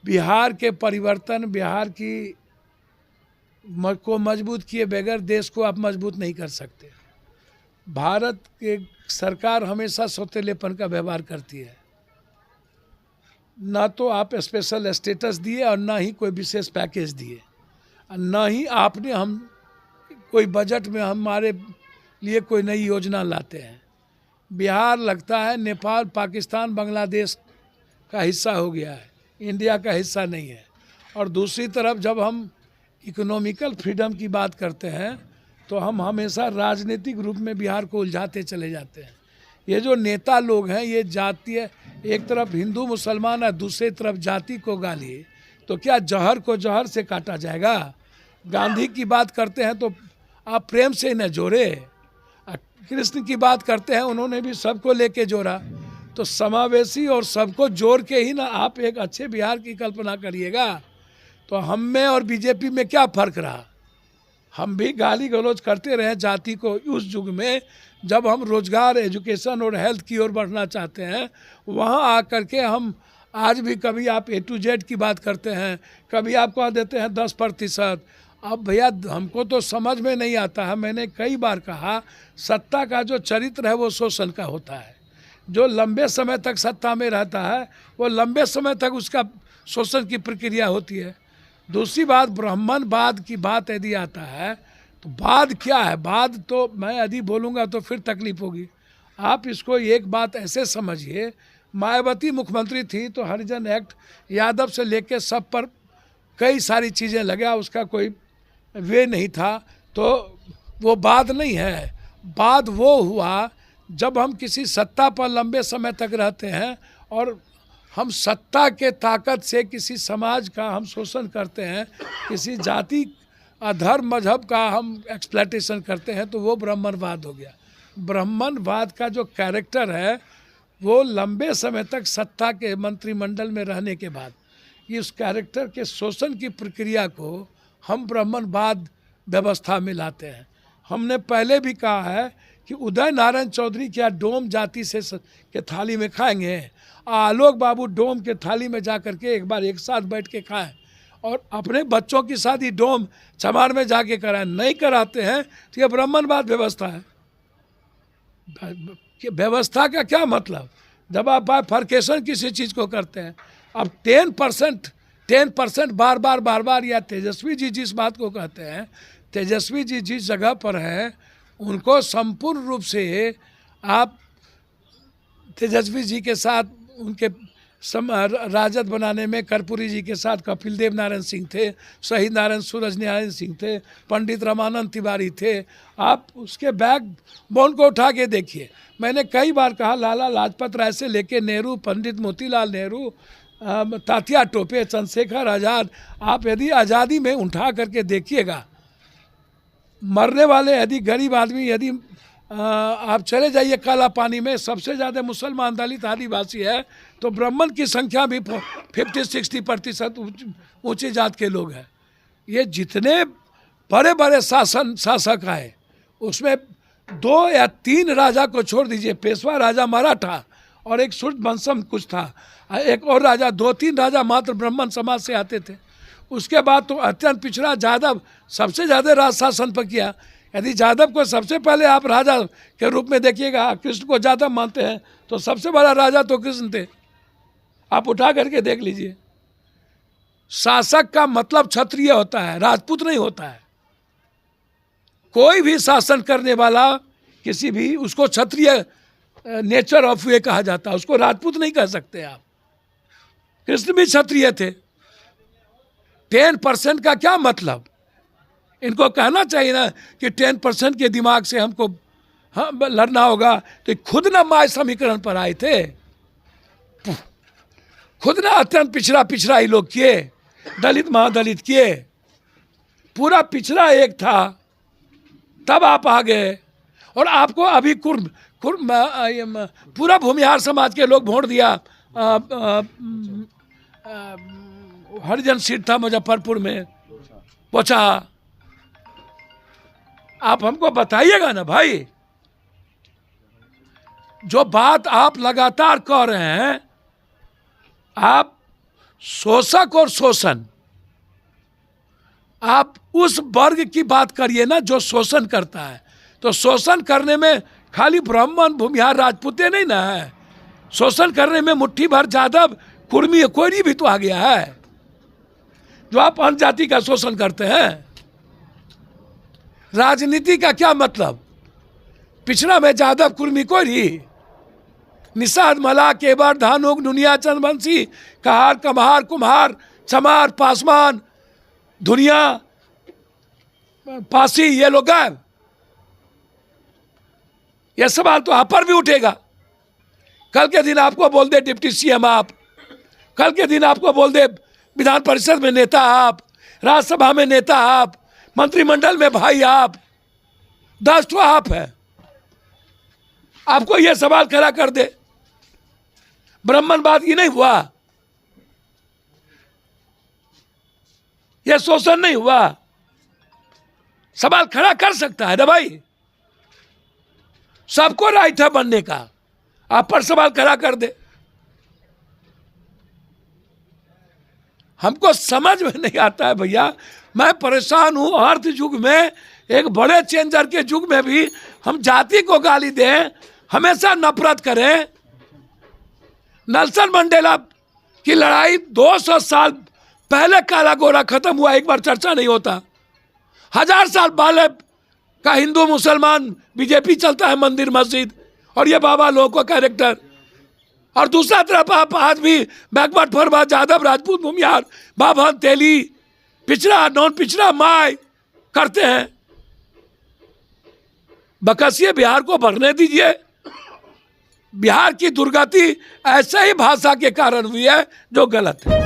बिहार के परिवर्तन, बिहार की को मजबूत किए बगैर देश को आप मजबूत नहीं कर सकते। भारत के सरकार हमेशा सौतेलेपन का व्यवहार करती है। ना तो आप स्पेशल स्टेटस दिए और ना ही कोई विशेष पैकेज दिए, ना ही आपने हम कोई बजट में हमारे लिए कोई नई योजना लाते हैं। बिहार लगता है नेपाल, पाकिस्तान, बांग्लादेश का हिस्सा हो गया है, इंडिया का हिस्सा नहीं है। और दूसरी तरफ जब हम इकोनॉमिकल फ्रीडम की बात करते हैं तो हम हमेशा राजनीतिक रूप में बिहार को उलझाते चले जाते हैं। ये जो नेता लोग हैं ये जातीय, एक तरफ हिंदू मुसलमान है, दूसरी तरफ जाति को गाली, तो क्या जहर को जहर से काटा जाएगा? गांधी की बात करते हैं तो आप प्रेम से न जोड़े, कृष्ण की बात करते हैं उन्होंने भी सबको लेके जोड़ा। तो समावेशी और सबको जोड़ के ही ना आप एक अच्छे बिहार की कल्पना करिएगा। तो हम में और बीजेपी में क्या फ़र्क रहा? हम भी गाली गलौज करते रहे जाति को उस युग में जब हम रोजगार, एजुकेशन और हेल्थ की ओर बढ़ना चाहते हैं। वहाँ आकर के हम आज भी कभी आप A to Z की बात करते हैं, कभी आप कह देते हैं 10%। अब भैया हमको तो समझ में नहीं आता है। मैंने कई बार कहा सत्ता का जो चरित्र है वो शोषण का होता है। जो लंबे समय तक सत्ता में रहता है वो लंबे समय तक उसका शोषण की प्रक्रिया होती है। दूसरी बात, ब्राह्मणवाद की बात यदि आता है तो बाद क्या है? बाद तो मैं यदि बोलूँगा तो फिर तकलीफ होगी। आप इसको एक बात ऐसे समझिए, मायावती मुख्यमंत्री थी तो हरिजन एक्ट यादव से लेके सब पर कई सारी चीज़ें लगा, उसका कोई वे नहीं था। तो वो बाद नहीं है। बाद वो हुआ जब हम किसी सत्ता पर लंबे समय तक रहते हैं और हम सत्ता के ताकत से किसी समाज का हम शोषण करते हैं, किसी जाति, धर्म, मजहब का हम एक्सप्लॉयटेशन करते हैं, तो वो ब्राह्मणवाद हो गया। ब्राह्मणवाद का जो कैरेक्टर है वो लंबे समय तक सत्ता के मंत्रिमंडल में रहने के बाद इस कैरेक्टर के शोषण की प्रक्रिया को हम ब्राह्मणवाद व्यवस्था में लाते हैं। हमने पहले भी कहा है कि उदय नारायण चौधरी क्या डोम जाति से के थाली में खाएंगे? आलोक बाबू डोम के थाली में जा करके एक बार एक साथ बैठ के खाएं और अपने बच्चों की शादी डोम चमार में जाके कराएं। नहीं कराते हैं तो ये ब्राह्मणवाद व्यवस्था है। व्यवस्था का क्या मतलब? जब आप बाइफर्केशन किसी चीज़ को करते हैं, अब 10% बार बार या तेजस्वी जी जिस बात को कहते हैं, तेजस्वी जी जिस जगह पर हैं उनको संपूर्ण रूप से आप तेजस्वी जी के साथ उनके राजद बनाने में कर्पूरी जी के साथ कपिल देव नारायण सिंह थे, शहीद नारायण सूरज नारायण सिंह थे, पंडित रामानंद तिवारी थे। आप उसके बैकबोन को उठा के देखिए। मैंने कई बार कहा लाला लाजपत राय से लेके नेहरू, पंडित मोतीलाल नेहरू, तात्या टोपे, चंद्रशेखर आज़ाद, आप यदि आज़ादी में उठा करके देखिएगा, मरने वाले यदि गरीब आदमी, यदि आप चले जाइए काला पानी में, सबसे ज़्यादा मुसलमान, दलित, आदिवासी है, तो ब्राह्मण की संख्या भी 50-60% ऊंची जात के लोग हैं। ये जितने बड़े बड़े शासक आए उसमें 2 या 3 राजा को छोड़ दीजिए, पेशवा राजा मराठा और एक सूर्यवंशम कुछ था, एक और राजा, 2-3 राजा मात्र ब्राह्मण समाज से आते थे। उसके बाद तो अत्यंत पिछड़ा यादव सबसे ज़्यादा राज शासन पर किया। यदि यादव को सबसे पहले आप राजा के रूप में देखिएगा, कृष्ण को यादव मानते हैं तो सबसे बड़ा राजा तो कृष्ण थे। आप उठा करके देख लीजिए। शासक का मतलब क्षत्रिय होता है, राजपूत नहीं होता है। कोई भी शासन करने वाला किसी भी, उसको क्षत्रिय नेचर ऑफ वे कहा जाता है, उसको राजपूत नहीं कह सकते आप। कृष्ण भी क्षत्रिय थे। 10% का क्या मतलब? इनको कहना चाहिए ना कि 10% के दिमाग से हमको लड़ना होगा। तो खुद ना माय समीकरण पर आए थे, खुद ना अत्यंत पिछड़ा ही लोग किए, दलित महादलित किए, पूरा पिछड़ा एक था, तब आप आ गए। और आपको अभी पूरा भूमिहार समाज के लोग वोट दिया। हरिजन सीट था मुजफ्फरपुर में, पोछा। आप हमको बताइएगा ना भाई, जो बात आप लगातार कह रहे हैं, आप शोषक और शोषण, आप उस वर्ग की बात करिए ना जो शोषण करता है, तो शोषण करने में खाली ब्राह्मण भूमिहार राजपूते नहीं ना है, शोषण करने में मुट्ठी भर जादव कुर्मी कोयरी भी तो आ गया है, जो आप अन्य जाति का शोषण करते हैं। राजनीति का क्या मतलब? पिछड़ा में जादव कुर्मी कोयरी, निषाद मला केबर धानुक दुनिया चंदवंशी कहार कम्हार कुम्हार चमार पासवान दुनिया पासी, ये लोग गायब। यह सवाल तो आप पर भी उठेगा। कल के दिन आपको बोल दे डिप्टी सीएम आप, कल के दिन आपको बोल दे विधान परिषद में नेता आप, राज्यसभा में नेता आप, मंत्रिमंडल में भाई आप, 10 तो आप है, आपको यह सवाल खड़ा कर दे ब्राह्मणवाद की नहीं हुआ, यह शोषण नहीं हुआ, सवाल खड़ा कर सकता है ना भाई, सबको राइट है बनने का, आप पर सवाल खड़ा कर दे। हमको समझ में नहीं आता है भैया, मैं परेशान हूं। अर्थ युग में, एक बड़े चेंजर के युग में भी हम जाति को गाली दें, हमेशा नफरत करें। नेल्सन मंडेला की लड़ाई 200 साल पहले काला गोरा खत्म हुआ, एक बार चर्चा नहीं होता। 1000 साल पहले का हिंदू मुसलमान बीजेपी चलता है, मंदिर मस्जिद, और ये बाबा लोगों का कैरेक्टर। और दूसरा तरफ आप आज भी बैकवर्ड फॉरवर्ड जादव राजपूत भूमिहार बाभन तेली पिछड़ा नॉन पिछड़ा माय करते हैं। बकसिए बिहार को बढ़ने दीजिए। बिहार की दुर्गति ऐसे ही भाषा के कारण हुई है जो गलत है।